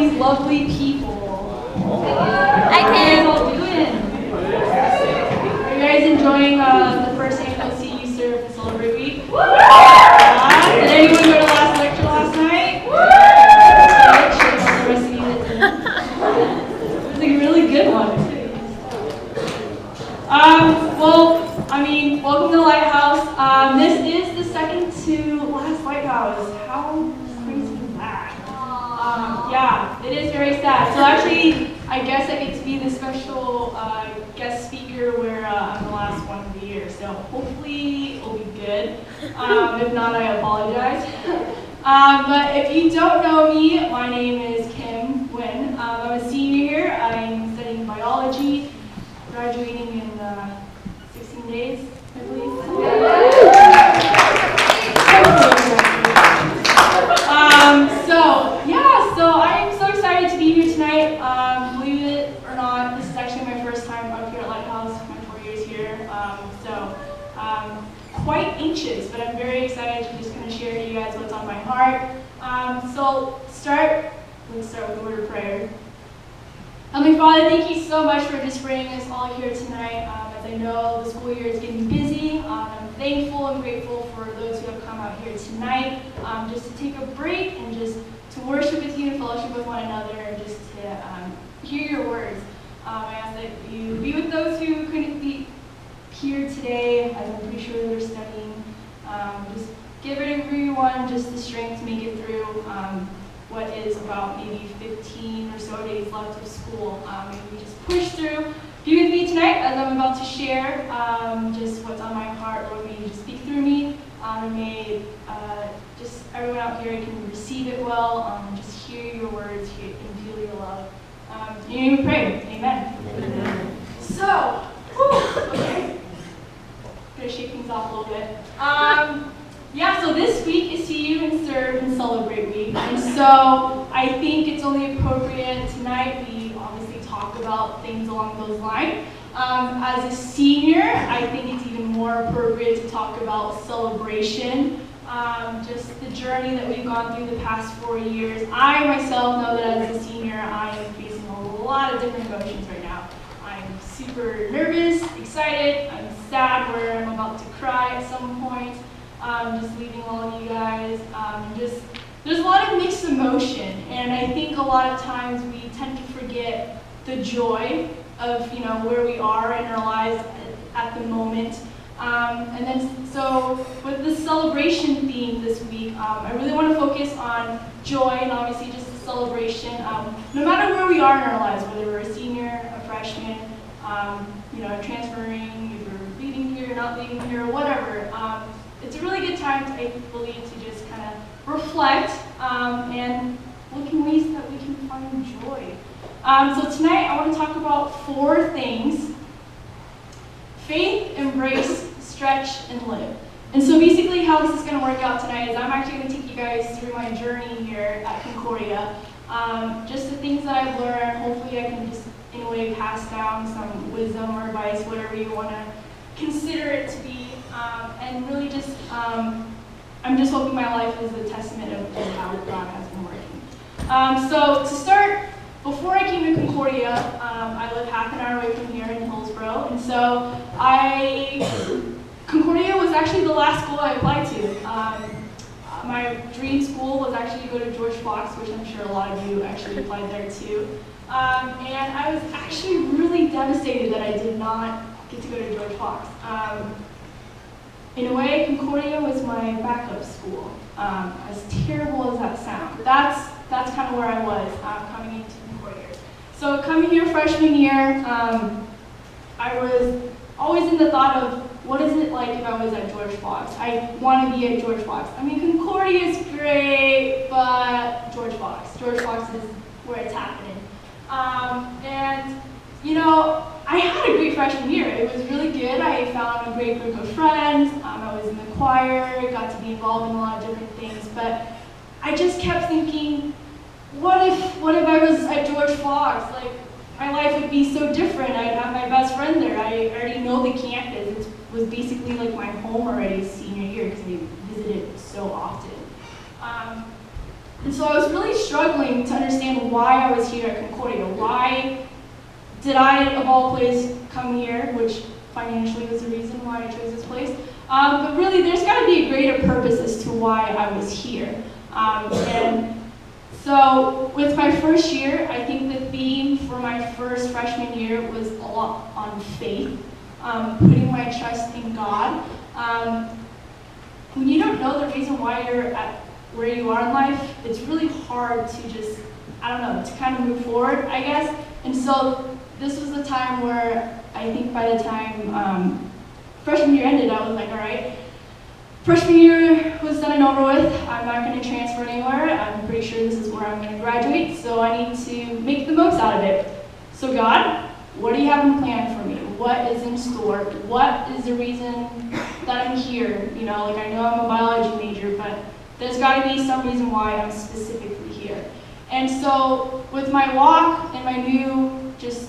these lovely people. I How are you can. guys all doing? Are you guys enjoying the first annual CU Serve and Celebrate Week? Did anyone go to last lecture last night? Good. Should the rest of you that didn't. It was a really good one. Welcome to Lighthouse. This is the second to last Lighthouse. How crazy is that? Yeah, it is very sad. So actually, I guess I get to be the special guest speaker where I'm the last one of the year. So hopefully it'll be good. If not, I apologize. But if you don't know me, my name is Kim Nguyen. I'm a senior here. I'm studying biology, graduating in 16 days, I believe. So I'm so excited to be here tonight. Believe it or not, this is actually my first time up here at Lighthouse, my 4 years here. Quite anxious, but I'm very excited to just kind of share with you guys what's on my heart. Let's start with a word of prayer. Heavenly Father, thank you so much for just bringing us all here tonight. As I know the school year is getting busy, I'm thankful and grateful for those who have come out here tonight, just to take a break and just to worship with you and fellowship with one another, and just to hear your words. I ask that you be with those who couldn't be here today, as I'm pretty sure they're studying. Just give everyone just the strength to make it through what is about maybe 15 or so days left of school. Maybe we just push through. Be with me tonight as I'm about to share just what's on my heart. Lord, may you just speak through me. And may just everyone out here can receive it well. Just hear your words and feel your love. In your name we pray. Amen. Amen. So, okay. Gonna shake things off a little bit. So this week is CU and Serve and Celebrate Week, and so I think it's only appropriate tonight we obviously talk about things along those lines. As a senior, I think it's even more appropriate to talk about celebration, just the journey that we've gone through the past 4 years. I myself know that as a senior, I am facing a lot of different emotions right now. I'm super nervous, excited, I'm sad where I'm about to cry at some point. Just leaving all of you guys. There's a lot of mixed emotion, and I think a lot of times we tend to forget the joy of where we are in our lives at the moment. So with the celebration theme this week, I really want to focus on joy and obviously just the celebration. No matter where we are in our lives, whether we're a senior, a freshman, transferring, if we're leaving here, not leaving here, whatever. It's a really good time, I believe, to just kind of reflect and look in ways that we can find joy. So tonight I want to talk about 4 things: faith, embrace, stretch, and live. And so basically how this is going to work out tonight is I'm actually going to take you guys through my journey here at Concordia. Just the things that I've learned. Hopefully I can just, in a way, pass down some wisdom or advice, whatever you want to consider it to be. And really just, I'm just hoping my life is a testament of how God has been working. So to start, before I came to Concordia, I live half an hour away from here in Hillsboro, and so Concordia was actually the last school I applied to. My dream school was actually to go to George Fox, which I'm sure a lot of you actually applied there too. And I was actually really devastated that I did not get to go to George Fox. In a way, Concordia was my backup school. As terrible as that sounds, that's kind of where I was coming into Concordia. So coming here freshman year, I was always in the thought of, what is it like if I was at George Fox? I want to be at George Fox. I mean, Concordia is great, but George Fox is where it's happening. I had a great freshman year. It was really good. I found a great group of friends. I was in the choir, got to be involved in a lot of different things. But I just kept thinking, what if I was at George Fox? Like, my life would be so different. I'd have my best friend there. I already know the campus. It was basically like my home already senior year because I visited so often. And so I was really struggling to understand why I was here at Concordia. Why did I, of all places, come here, which financially was the reason why I chose this place. But really, there's got to be a greater purpose as to why I was here. And so with my first year, I think the theme for my first freshman year was a lot on faith, putting my trust in God. When you don't know the reason why you're at where you are in life, it's really hard to just, I don't know, to kind of move forward, I guess. And so this was the time where I think by the time freshman year ended, I was like, all right, freshman year was done and over with. I'm not going to transfer anywhere. I'm pretty sure this is where I'm going to graduate, so I need to make the most out of it. So God, what do you have in plan for me? What is in store? What is the reason that I'm here? You know, like I know I'm a biology major, but there's got to be some reason why I'm specifically here. And so with my walk and my new just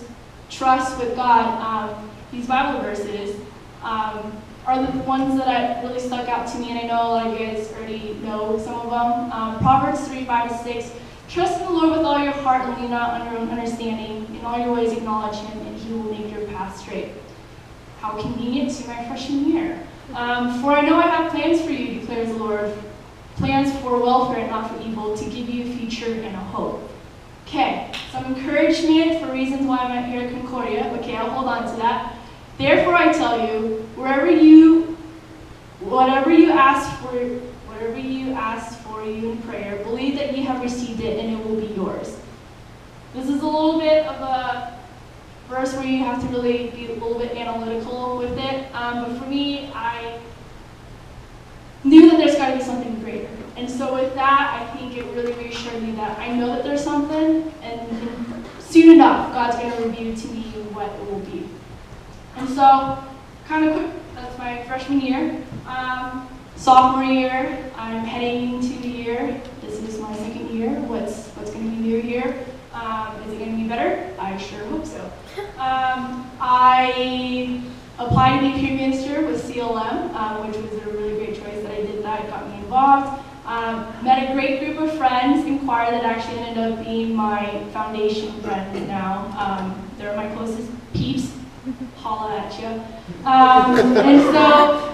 trust with God, these Bible verses are the ones that really stuck out to me, and I know a lot of you guys already know some of them. Proverbs 3:5-6. Trust in the Lord with all your heart and lean not on your own understanding. In all your ways acknowledge Him, and He will make your path straight. How convenient to my freshman year. For I know I have plans for you, declares the Lord. Plans for welfare and not for evil, to give you a future and a hope. Okay, some encouragement for reasons why I'm here at Concordia. Okay, I'll hold on to that. Therefore I tell you, whatever you ask for you in prayer, believe that you have received it and it will be yours. This is a little bit of a verse where you have to really be a little bit analytical with it. But for me, I knew that there's got to be something greater. And so with that, I think it really reassured me that I know that there's something, and soon enough, God's going to reveal to me what it will be. And so, kind of quick, that's my freshman year. Sophomore year, I'm heading into the year. This is my second year. What's going to be new here? Is it going to be better? I sure hope so. I applied to be peer minister with CLM, which was a really great choice that I did that. It got me involved. Met a great group of friends in choir that actually ended up being my foundation friends now. They're my closest peeps. Holla at you. And so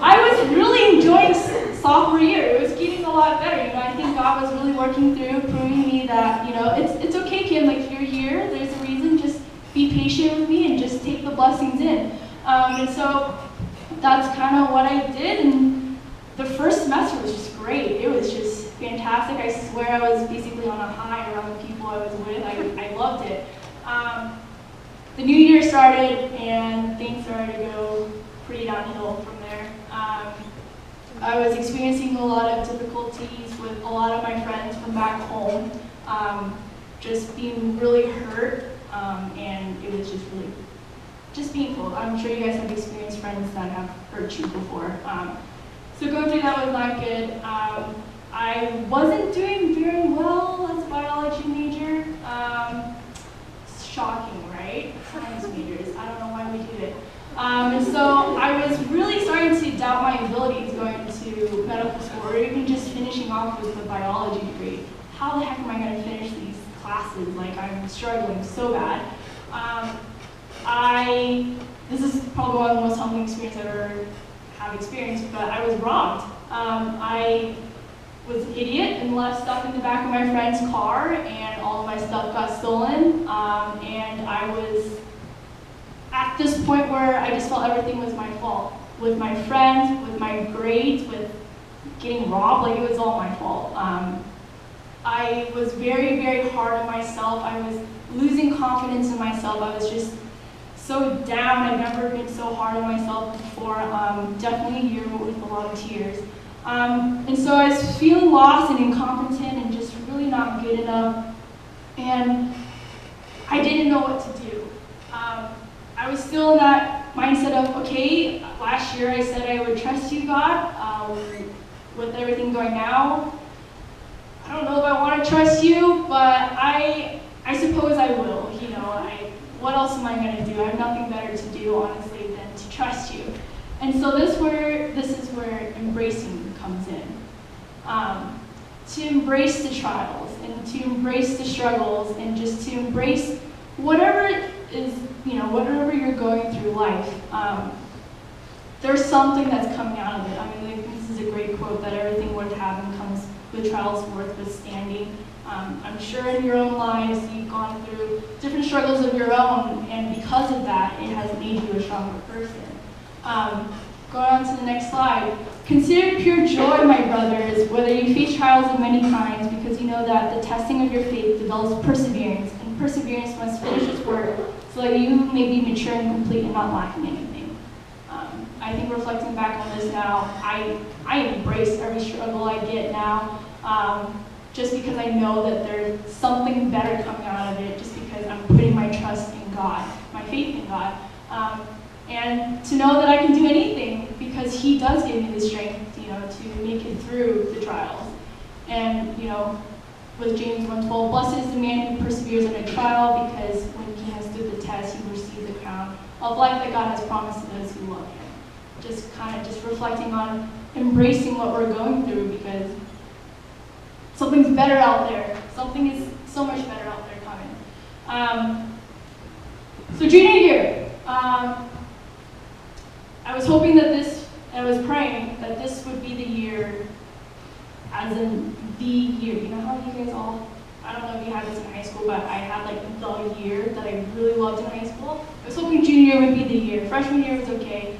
I was really enjoying sophomore year. It was getting a lot better. You know, I think God was really working through, proving me that, you know, it's okay, Kim. Like, if you're here, there's a reason. Just be patient with me and just take the blessings in. And so that's kind of what I did. And the first semester was just great. It was just fantastic. I swear I was basically on a high around the people I was with. I loved it. The new year started, and things started to go pretty downhill from there. I was experiencing a lot of difficulties with a lot of my friends from back home, just being really hurt, and it was just painful. I'm sure you guys have experienced friends that have hurt you before. So going through that was not good. I wasn't doing very well as a biology major. Shocking, right? Science majors. I don't know why we did it. And so I was really starting to doubt my abilities going to medical school, or even just finishing off with a biology degree. How the heck am I going to finish these classes? Like, I'm struggling so bad. This is probably one of the most humbling experiences I've ever have experienced, but I was robbed. I was an idiot and left stuff in the back of my friend's car, and all of my stuff got stolen. And I was at this point where I just felt everything was my fault. With my friends, with my grades, with getting robbed, like, it was all my fault. I was very, very hard on myself. I was losing confidence in myself. I was just so down. I've never been so hard on myself before. Definitely a year with a lot of tears. And so I was feeling lost and incompetent and just really not good enough. And I didn't know what to do. I was still in that mindset of, okay, last year I said I would trust you, God. With everything going now, I don't know if I want to trust you, but I suppose I will. You know, what else am I going to do? I have nothing better to do, honestly, than to trust you. And so this is where embracing comes in. To embrace the trials and to embrace the struggles and just to embrace whatever is, whatever you're going through life. There's something that's coming out of it. I mean, this is a great quote that everything worth having comes with trials worth withstanding. I'm sure in your own lives you've gone through different struggles of your own, and because of that, it has made you a stronger person. Going on to the next slide. Consider it pure joy, my brothers, whether you face trials of many kinds, because you know that the testing of your faith develops perseverance, and perseverance must finish its work, so that you may be mature and complete and not lacking anything. I think reflecting back on this now, I embrace every struggle I get now, just because I know that there's something better coming out of it, just because I'm putting my trust in God, my faith in God. And to know that I can do anything because He does give me the strength, to make it through the trials. And, with James 1:12, blessed is the man who perseveres in a trial, because when he has stood the test, he will receive the crown of life that God has promised to those who love Him. Just reflecting on embracing what we're going through, because something's better out there. Something is so much better out there coming. So junior year. I was hoping that I was praying that this would be the year, as in the year. You know how you guys all, I don't know if you had this in high school, but I had like the year that I really loved in high school. I was hoping junior year would be the year. Freshman year was okay.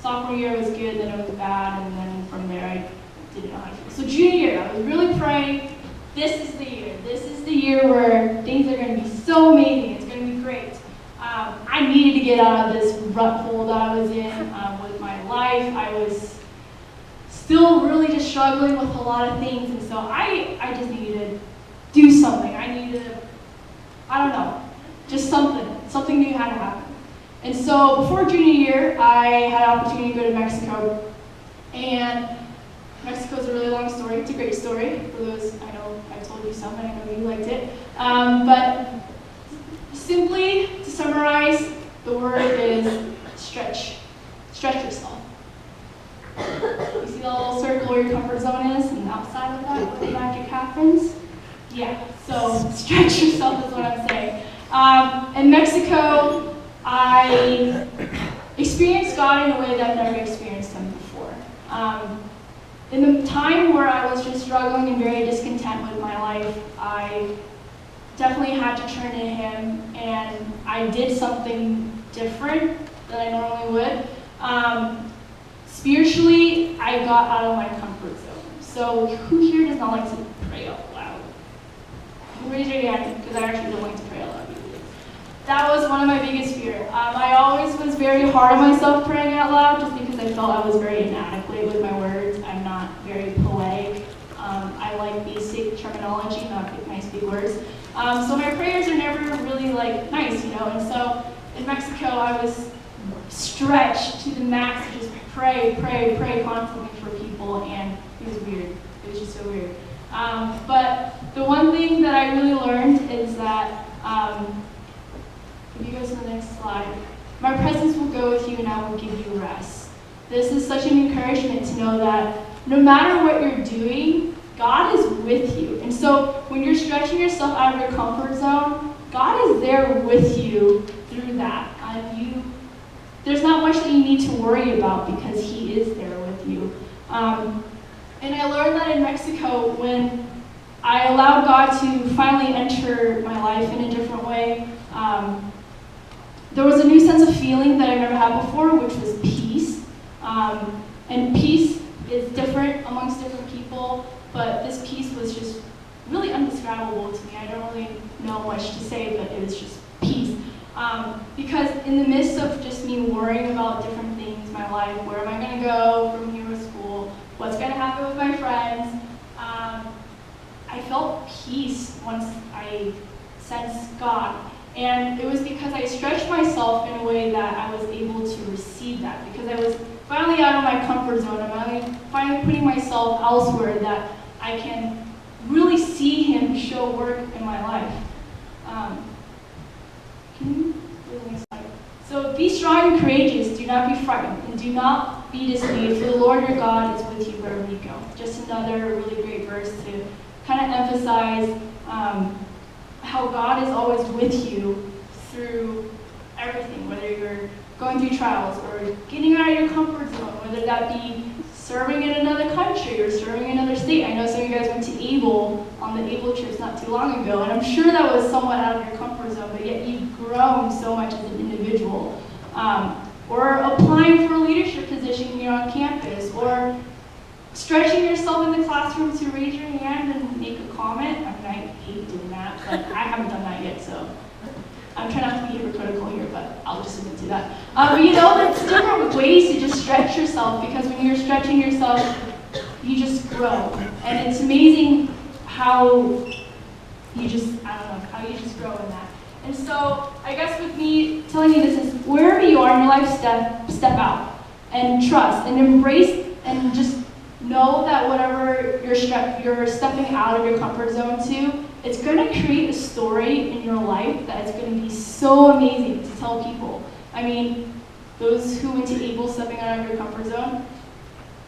Sophomore year was good, then it was bad, and then from there I didn't know how to feel. So junior year, I was really praying, this is the year. This is the year where things are going to be so amazing. It's going to be great. I needed to get out of this rut hole that I was in with my life. I was still really just struggling with a lot of things, and so I just needed to do something. I needed to, I don't know, just something new had to happen. And so before junior year, I had an opportunity to go to Mexico, and Mexico is a really long story. It's a great story. For those, I know I told you some, and I know you liked it. But simply to summarize, the word is stretch. Stretch yourself. You see the little circle where your comfort zone is, and outside of that, where the magic happens? Yeah, so stretch yourself is what I'm saying. In Mexico, I experienced God in a way that I've never experienced Him before. In the time where I was just struggling and very discontent with my life, I definitely had to turn to Him, and I did something different than I normally would. Spiritually, I got out of my comfort zone. So who here does not like to pray out loud? Raise your hand, because I actually don't like to pray out loud. That was one of my biggest fears. I always was very hard on myself praying out loud, just because I felt I was very inadequate with my words. I'm not very poetic. I like basic terminology, not nice big words. So my prayers are never really nice, And so in Mexico, I was stretched to the max to just pray constantly for people, and it was weird. It was just so weird. But the one thing that I really learned is that, if you go to the next slide, my presence will go with you and I will give you rest. This is such an encouragement to know that no matter what you're doing, God is with you. And so when you're stretching yourself out of your comfort zone, God is there with you through that. There's not much that you need to worry about, because He is there with you. And I learned that in Mexico, when I allowed God to finally enter my life in a different way, there was a new sense of feeling that I've never had before, which was peace. And peace is different amongst different people, but this peace was just really indescribable to me. I don't really know much to say, but it was just peace. Because in the midst of just me worrying about different things in my life, where am I going to go from here to school, what's going to happen with my friends, I felt peace once I sensed God. And it was because I stretched myself in a way that I was able to receive that, because I was finally out of my comfort zone. I'm finally putting myself elsewhere that I can really see Him show work in my life. Can you go to the next slide? So be strong and courageous. Do not be frightened, and do not be dismayed, for the Lord your God is with you wherever you go. Just another really great verse to kind of emphasize how God is always with you through everything, whether you're going through trials or getting out of your comfort zone, whether that be serving in another country or serving in another state. I know some of you guys went to Able on the Able trips not too long ago, and I'm sure that was somewhat out of your comfort zone, but yet you've grown so much as an individual. Or applying for a leadership position here on campus, or stretching yourself in the classroom to raise your hand and make a comment. I mean, I hate doing that, but I haven't done that yet, so I'm trying not to be hypocritical here, but I'll just admit to that. But you know, there's different ways to just stretch yourself, because when you're stretching yourself, you just grow. And it's amazing how you just, how you just grow in that. And so, I guess with me telling you this is, wherever you are in your life, step out and trust and embrace and just know that whatever you're stepping out of your comfort zone to, it's going to create a story in your life that is going to be so amazing to tell people. I mean, those who went to Able stepping out of your comfort zone,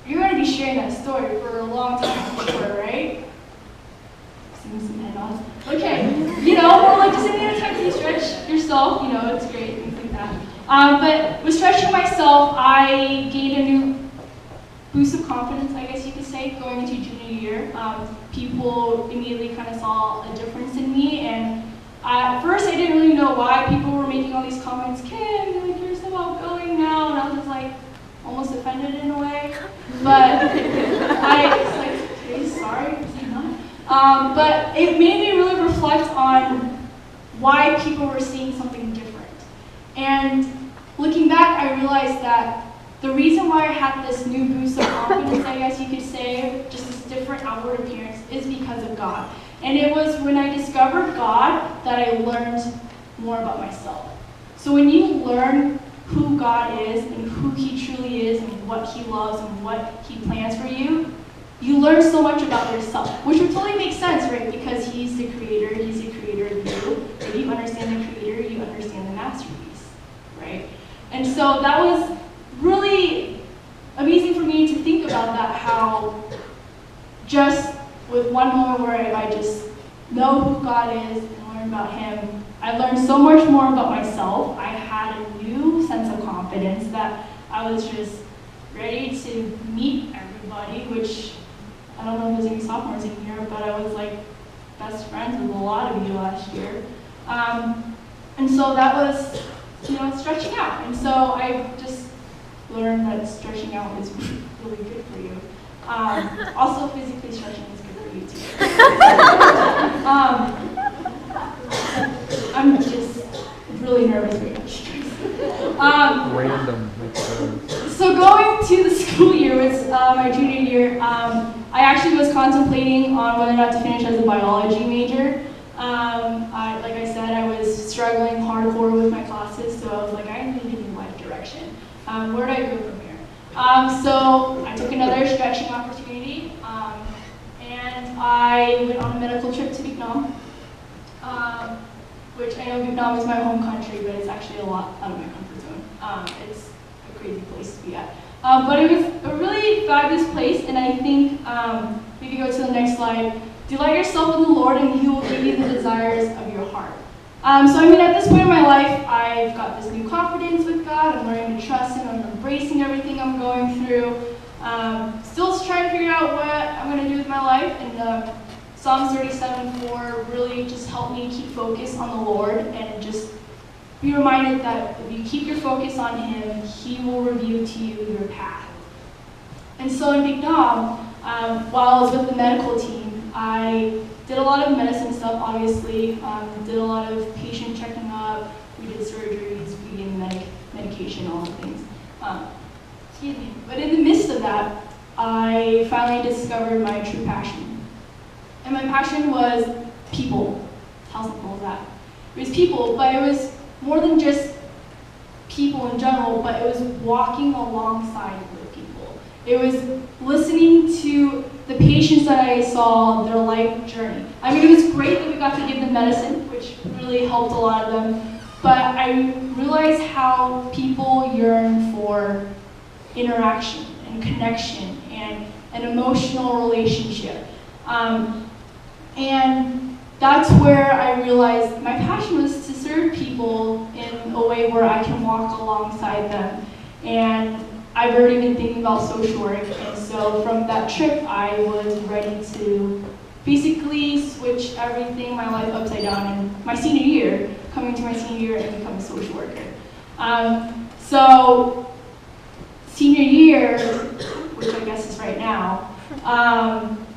you're going to be sharing that story for a long time, for sure, right? Some head nods. Okay, you know, or like just any time you stretch yourself, you know, it's great, things like that. But with stretching myself, I gained a new boost of confidence, I guess you could say, going into junior year. People immediately kind of saw a difference in me, and at first I didn't really know why people were making all these comments. Kim, like, you're so outgoing now, and I was just like almost offended in a way. But I was like, okay, sorry, was I not? But it made me really reflect on why people were seeing something different. And looking back, I realized that the reason why I had this new boost of confidence, I guess you could say, just this different outward appearance, is because of God. And it was when I discovered God that I learned more about myself. So when you learn who God is and who He truly is and what He loves and what He plans for you, you learn so much about yourself, which would totally make sense, right? Because He's the creator of you. If you understand the creator, you understand the masterpiece, right? And so that was really amazing for me to think about that, how just with one moment where I just know who God is and learn about Him, I learned so much more about myself. I had a new sense of confidence that I was just ready to meet everybody, which I don't know if there's any sophomores in here, but I was like best friends with a lot of you last year. And so that was, you know, stretching out. And so I just learned that stretching out is really good for you. Also, physically stretching is good for you too. I'm just really nervous right now. Random. So going to the school year was my junior year. I actually was contemplating on whether or not to finish as a biology major. Like I said, I was struggling hardcore with my classes, so I was like, I need a new life direction. Where do I go from here? So I took another stretching opportunity, and I went on a medical trip to Vietnam, which I know Vietnam is my home country, but it's actually a lot out of my comfort zone. It's a crazy place to be at. But it was a really fabulous place, and I think, we can go to the next slide. Delight yourself in the Lord, and He will give you the desires of your heart. So I mean, at this point in my life, I've got this new confidence with God. I'm learning to trust Him. I'm embracing everything I'm going through. Still trying to figure out what I'm going to do with my life. And Psalms 37:4 really just helped me keep focus on the Lord and just be reminded that if you keep your focus on Him, He will reveal to you your path. And so in Vietnam, while I was with the medical team, I did a lot of medicine stuff, obviously. Did a lot of patient checking up. We did surgeries, we gave medication, all the things. Excuse me. But in the midst of that, I finally discovered my true passion. And my passion was people. How simple is that? It was people, but it was more than just people in general, but it was walking alongside with people. It was listening to the patients that I saw, their life journey. I mean, it was great that we got to give them medicine, which really helped a lot of them, but I realized how people yearn for interaction and connection and an emotional relationship. And that's where I realized my passion was to serve people in a way where I can walk alongside them. And I've already been thinking about social work, and so from that trip, I was ready to basically switch everything in my life upside down in my senior year, coming to my senior year and become a social worker. So senior year, which I guess is right now,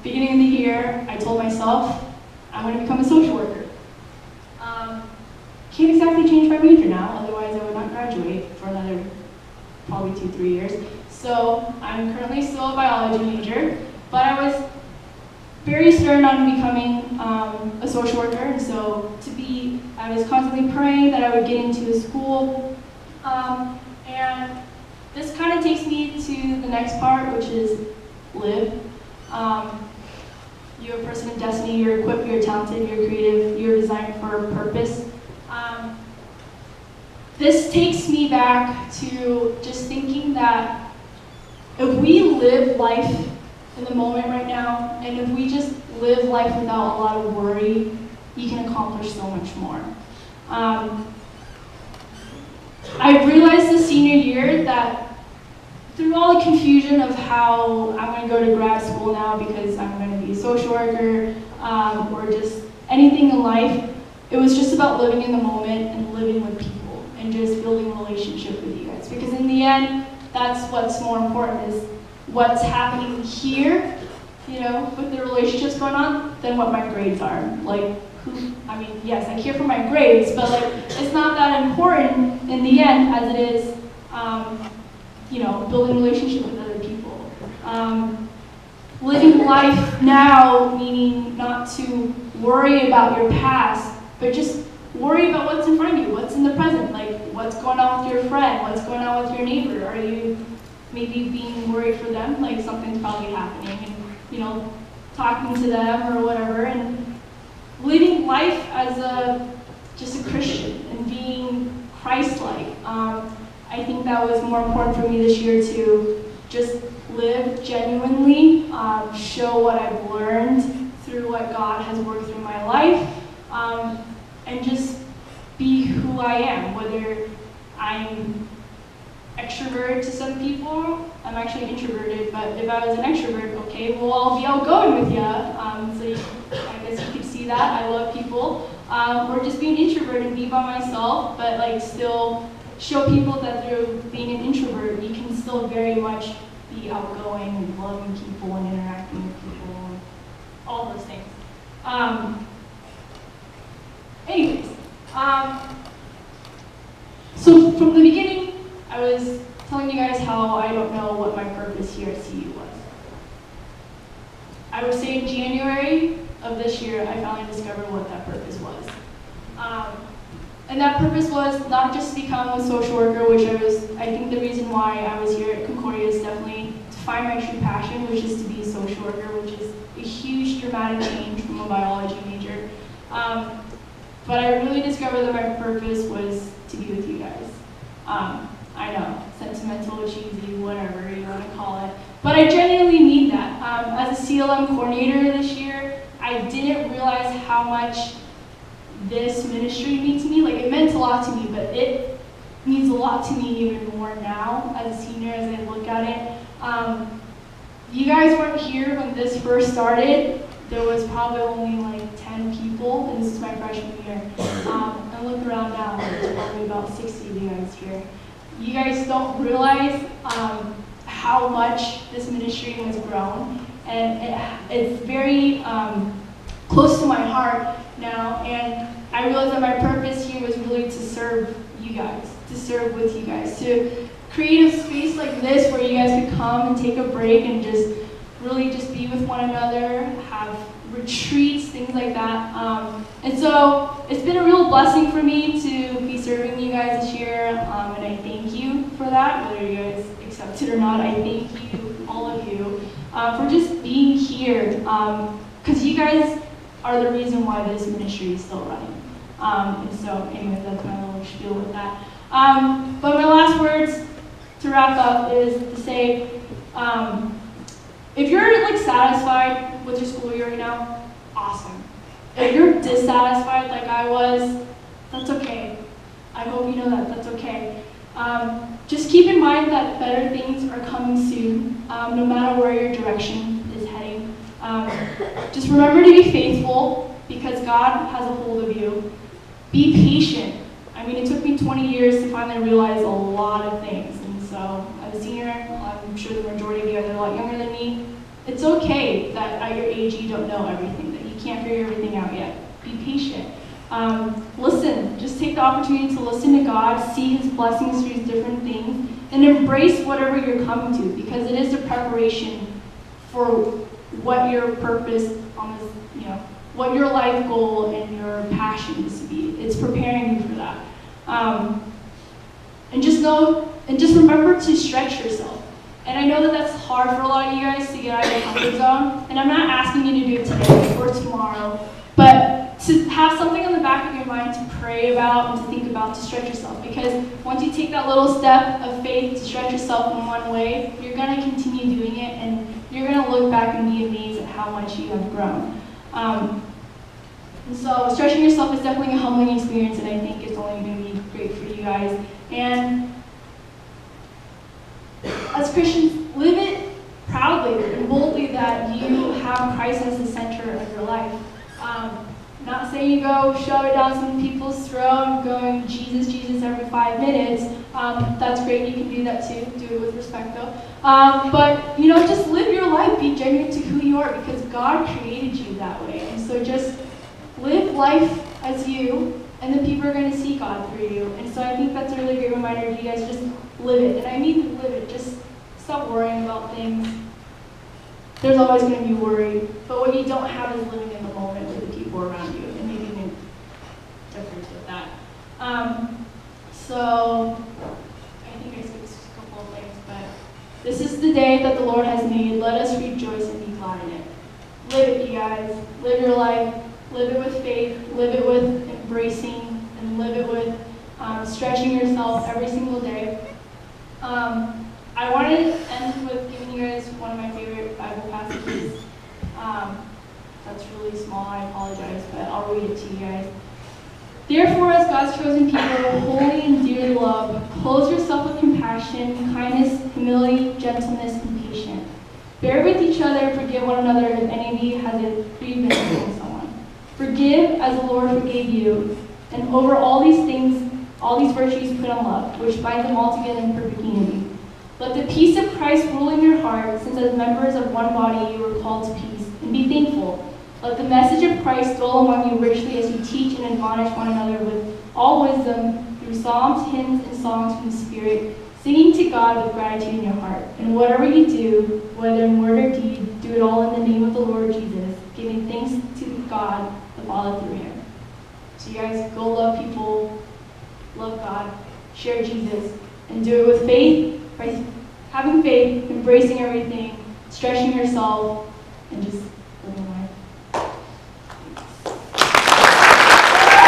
beginning of the year, I told myself, I'm going to become a social worker. Can't exactly change my major now, otherwise I would not graduate for another probably 2-3 years. So I'm currently still a biology major, but I was very stern on becoming a social worker, and so I was constantly praying that I would get into a school, and this kind of takes me to the next part, which is live. You're a person of destiny, you're equipped, you're talented, you're creative, you're designed for a purpose. This takes me back to just thinking that if we live life in the moment right now, and if we just live life without a lot of worry, you can accomplish so much more. I realized this senior year that through all the confusion of how I'm going to go to grad school now because I'm going to be a social worker, or just anything in life, it was just about living in the moment and living with people and just building a relationship with you guys. Because in the end, that's what's more important, is what's happening here, with the relationships going on, than what my grades are. Yes, I care for my grades, but it's not that important in the end as it is, building a relationship with other people. Living life now, meaning not to worry about your past, but just worry about what's in front of you, what's in the present, like what's going on with your friend, what's going on with your neighbor. Are you maybe being worried for them, like something's probably happening, and talking to them or whatever, and living life as just a Christian and being Christ-like. I think that was more important for me this year, to just live genuinely, show what I've learned through what God has worked through my life, and just be who I am, whether I'm extroverted to some people. I'm actually introverted, but if I was an extrovert, okay, well, I'll be outgoing with you. I guess you could see that. I love people. Or just be an introvert and be by myself, but still show people that through being an introvert, you can still very much be outgoing and loving people and interacting with people and all those things. So from the beginning, I was telling you guys how I don't know what my purpose here at CU was. I would say in January of this year, I finally discovered what that purpose was. And that purpose was not just to become a social worker, which I think the reason why I was here at Concordia is definitely to find my true passion, which is to be a social worker, which is a huge dramatic change from a biology major. But I really discovered that my purpose was to be with you guys. I know, sentimental, cheesy, whatever you want to call it. But I genuinely need that. As a CLM coordinator this year, I didn't realize how much this ministry means to me. It meant a lot to me, but it means a lot to me even more now as a senior as I look at it. You guys weren't here when this first started. There was probably only 10 people, and this is my freshman year. And look around now, there's probably about 60 of you guys here. You guys don't realize how much this ministry has grown, and it's very close to my heart now, and I realized that my purpose here was really to serve you guys, to serve with you guys, to create a space like this where you guys could come and take a break and just really just be with one another, have retreats, things like that. And so it's been a real blessing for me to be serving you guys this year, and I thank you for that, whether you guys accept it or not. I thank you, all of you, for just being here, because you guys are the reason why this ministry is still running. And so anyway, that's my little spiel with that. But my last words to wrap up is to say, if you're satisfied with your school year right now, awesome. If you're dissatisfied like I was, that's okay. I hope you know that that's okay. Just keep in mind that better things are coming soon, no matter where your direction is heading. Just remember to be faithful because God has a hold of you. Be patient. I mean, it took me 20 years to finally realize a lot of things. And so, as a senior, I'm sure the majority of you guys are a lot younger than me. It's okay that at your age you don't know everything, that you can't figure everything out yet. Be patient. Listen. Just take the opportunity to listen to God, see His blessings through His different things, and embrace whatever you're coming to, because it is the preparation for what your purpose on this, what your life goal and your passion is to be. It's preparing you for that. And just remember to stretch yourself. And I know that that's hard for a lot of you guys to get out of your comfort zone. And I'm not asking you to do it today or tomorrow, but to have something on the back of your mind to pray about and to think about to stretch yourself. Because once you take that little step of faith to stretch yourself in one way, you're going to continue doing it, and you're going to look back and be amazed at how much you have grown. And so stretching yourself is definitely a humbling experience, and I think it's only going to be great for you guys. And as Christians, live it proudly and boldly that you have Christ as the center of your life. Not saying you go shove it down some people's throat, going Jesus, Jesus every 5 minutes. That's great, you can do that too. Do it with respect though. But just live your life, be genuine to who you are, because God created you that way. And so just live life as you, and then people are going to see God through you. And so I think that's a really great reminder to you guys, just live it. And I mean live it. Just stop worrying about things. There's always going to be worry. But what you don't have is living in the moment with the people around you. And maybe even difference with that. So I think I skipped a couple of things. But this is the day that the Lord has made. Let us rejoice and be glad in it. Live it, you guys. Live your life. Live it with faith, live it with embracing, and live it with stretching yourself every single day. I wanted to end with giving you guys one of my favorite Bible passages. That's really small, I apologize, but I'll read it to you guys. Therefore, as God's chosen people, holy and dearly loved, clothe yourself with compassion, kindness, humility, gentleness, and patience. Bear with each other, forgive one another if any of you has a grievance against someone. Forgive as the Lord forgave you, and over all these things, all these virtues put on love, which binds them all together in perfect unity. Let the peace of Christ rule in your heart, since as members of one body you were called to peace, and be thankful. Let the message of Christ dwell among you richly as you teach and admonish one another with all wisdom, through psalms, hymns, and songs from the Spirit, singing to God with gratitude in your heart. And whatever you do, whether in word or deed, do it all in the name of the Lord Jesus, giving thanks to God the Father through Him. So you guys go love people, love God, share Jesus, and do it with faith, by having faith, embracing everything, stretching yourself, and just